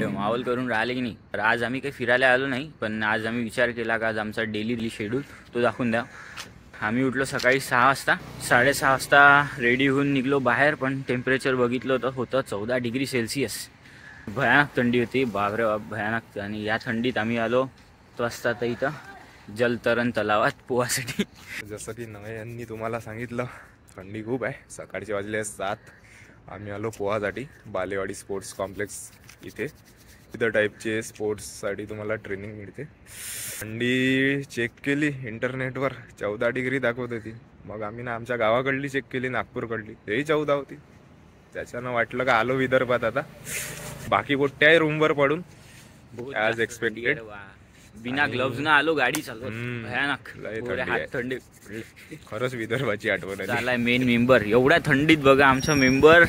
माहोल करून राहिले की नाही. तर आज आम्ही काही फिरायला आलो नाही, पण आज आम्ही विचार केला का आज आमचा डेली शेड्यूल तो दाखवून द्या. आम्ही उठलो सकाळी 6 वाजता, 6:30 वाजता रेडी होऊन निघलो बाहेर. पण टेम्परेचर बघितलं तर होतं 14 डिग्री सेल्सिअस. भयानक थंडी होती, बापरे बाप भयानक. आणि या थंडीत आम्ही आलो तो वाजता तर इथं जलतरण तलावात पोहासाठी. जसं की नव्यांनी तुम्हाला सांगितलं, थंडी खूप आहे. सकाळचे वाजले 7. आम्ही आलो पोहासाठी बालेवाडी स्पोर्ट्स कॉम्प्लेक्स. इथं टाईपचे स्पोर्ट्ससाठी तुम्हाला ट्रेनिंग मिळते. थंडी चेक केली इंटरनेटवर, 14 डिग्री दाखवत होती. मग आम्ही ना आमच्या गावाकडली चेक केली, नागपूरकडली, तेही 14 होती. त्याच्यानं वाटलं का आलो विदर्भात आता. बाकी कुठे आहे रूमवर पडून ॲज एक्सपेक्टेड. बिना ग्लव्स ना आलो गाडी चालवत. भयानक हात थंडी. खरंच विदर्भाची आठवण झालाय मेन मेंबर. एवढ्या थंडीत बघा आमचा मेंबर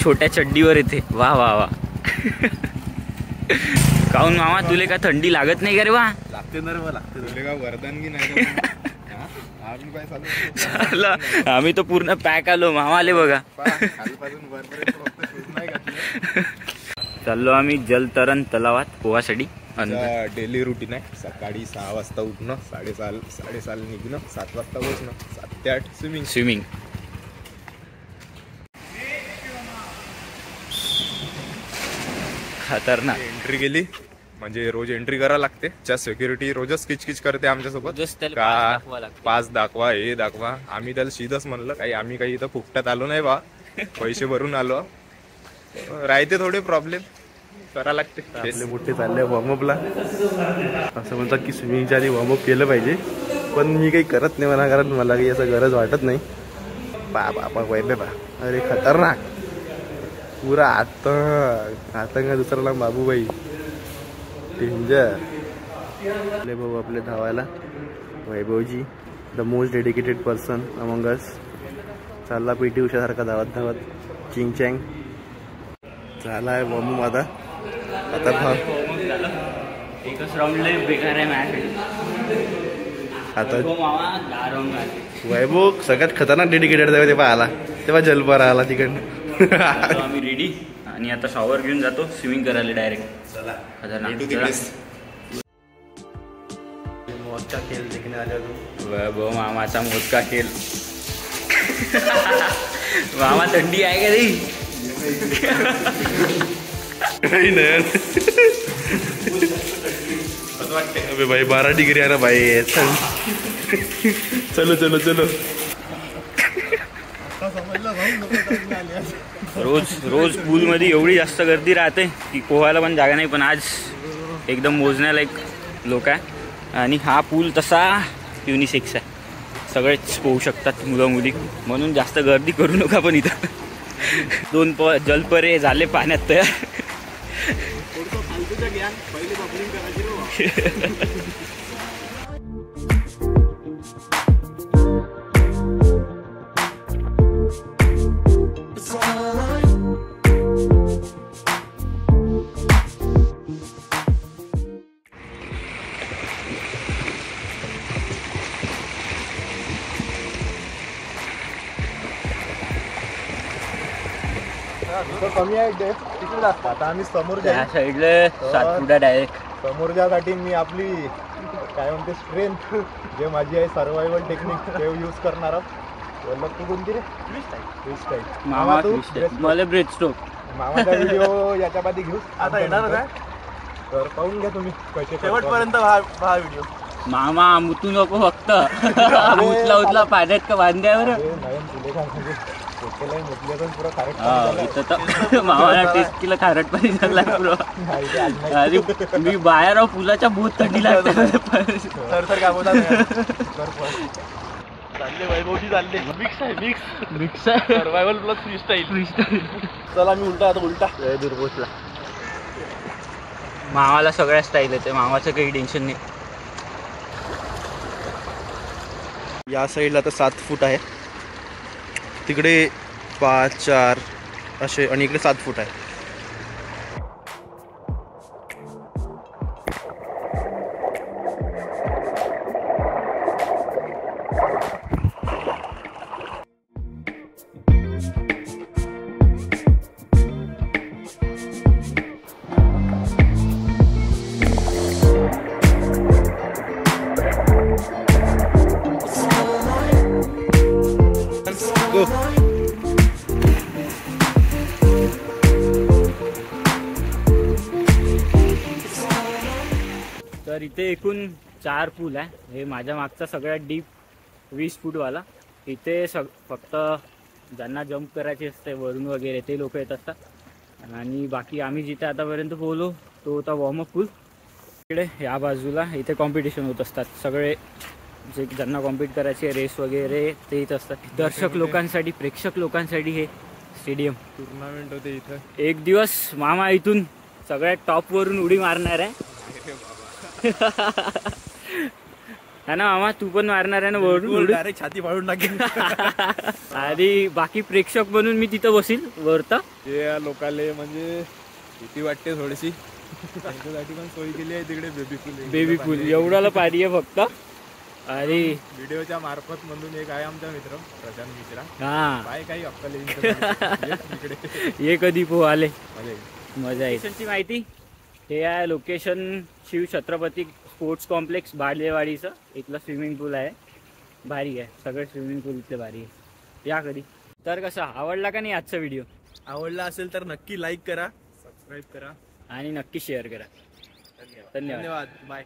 छोट्या चड्डीवर येते. वा वा वा. काऊन मामा तुले का थंडी लागत नाही का रे? वा लागते ना रे, लागते. तुले का वरदानगी नाही? आम्ही तो पूर्ण पॅक आलो मामाले बघा. चाललो आम्ही जलतरण तलावात पोहासाठी. डेली रुटीन आहे. सकाळी 6 वाजता उठणं, 6:30 निघणं, 7 वाजता पोहोचणं, 7 ते 8 स्विमिंग. खतरनाक. एंट्री गेली म्हणजे रोज एंट्री करावं लागते. त्या सिक्युरिटी रोजच किचकिच करते आमच्यासोबत का पास दाखवा, हे दाखवा. आम्ही त्याला सीधच म्हणलं आम्ही काही इथं फुकटात आलो नाही बा, पैसे भरून आलो. राहते थोडे प्रॉब्लेम, करा लागते. आपले मोठे चालले वॉर्मअपला. असं म्हणतात की स्विमिंगच्या आधी वॉर्मअप केलं पाहिजे, पण मी काही करत नाही म्हणा, कारण मला काही असं गरज वाटत नाही. बाबा वैभव बा, अरे खतरनाक पुरा आतंक दुसरा बाबूबाई डेंजर. आपले भाऊ आपले धावायला, Vaibhavji the most dedicated person among us. चालला PT उषासारखा धावत धावत चिंग चँग. झाला आहे वॉर्मअप. आता भाव एकच राऊंड लय बेकार आहे मॅच. आता वैभव सगळ्यात खतरनाक डेडिकेटेड जावे तेव्हा आला, तेव्हा जलपर आला तिकडनं. आम्ही रेडी आणि आता शॉवर घेऊन जातो स्विमिंग करायला डायरेक्ट. चला मोजका खेळ देखणे आले होतो. वैभव मामाचा मोजका खेळ. मामा थंडी आहे का रे? अबे भाई 12 डिग्री आहे ना भाई. चलो चलो चलो. रोज पूल मध्ये एवढी जास्त गर्दी राहते की पोहायला पण जागा नाही. पण आज एकदम मोजण्यालायक लोक आहे. आणि हा पूल तसा युनिसेक्स आहे, सगळेच पोहू शकतात मुलं मुली, म्हणून जास्त गर्दी करू नका. पण इथं 2 जलपरे झाले पाण्यात तयार. कमी आहे तिकडे जास्त. आता आम्ही समोर साईडला सातपुडा डायरेक्ट. समोर जाण्यासाठी मी आपली काय म्हणते स्ट्रेंथ, जे माझी आहे सर्वायवल टेक्निक, ते यूज करणार आहोत. तू कोणती रे? मामा तू मला ब्रेथ स्ट्रोक. मामाचा व्हिडिओ याच्या आधी घेऊ आता येणार काय, तर पाहून घ्या तुम्ही कसे शेवटपर्यंत हा व्हिडिओ. मामा मुतू नको फक्त. उचला पाण्यात का बांध्यावर. मामाला टेस्ट केलं, खारट पाणी झाला पुरं. अरे मी बाहेर पुलाच्या बहुत थंडी लागते. वैभवची चालले मिक्स आहे सर्वायवल प्लस फ्रीस्टाईल. चला मी उलटा दूर पोचला. मामाला सगळ्या स्टाईल येते, मामाचं काही टेन्शन नाही. या साईडला आता 7 फूट आहे, तिकडे 5, 4 असे, आणि इकडे 7 फूट आहे. गो. तर इथे एकूण 4 पूल आहे. हे माझ्या मागचा सगळ्यात डीप 20 फूटवाला. इथे फक्त ज्यांना जंप करायचे असते वरून वगैरे ते लोक येत असतात. आणि बाकी आम्ही जिथे आतापर्यंत पोहलो तो होता वॉर्मअप पूल. इकडे या बाजूला इथे कॉम्पिटिशन होत असतात. सगळे जे ज्यांना कॉम्पिट करायचे रेस वगैरे ते इथं असतात. दर्शक लोकांसाठी, प्रेक्षक लोकांसाठी हे स्टेडियम टुर्नामेंट होते इथं. एक दिवस मामा इथून सगळ्यात टॉपवरून उडी मारणार आहे. है ना मामा, तू पण मारणार आहे ना वरून? डायरेक्ट छाती फाडून टाकेल. आणि बाकी प्रेक्षक बनून मी तिथं बसील वरता. ते लोकाले म्हणजे भीती वाटते थोडीशी. त्यांच्यासाठी पण सोय केली आहे तिकडे बेबी पूल. एवढाला पाणी आहे फक्त. आणि व्हिडिओच्या मार्फत म्हणून एक आहे आमचा मित्र प्रशांत मिश्रा. हा काय काही अक्कल इकडे ये कधी पोहाले म्हणजे मजा आहे. लोकेशनची माहिती, हे आहे location Shiv Chhatrapati sports complex बालेवाडीचं. इथलं स्विमिंग पूल आहे, भारी आहे. सगळे स्विमिंग पूल इथले भारी आहे. या कधी. तर कसा आवडला का नाही आजचा व्हिडिओ? आवडला असेल तर नक्की लाईक करा, सबस्क्राईब करा आणि नक्की शेअर करा. धन्यवाद. धन्यवाद. बाय.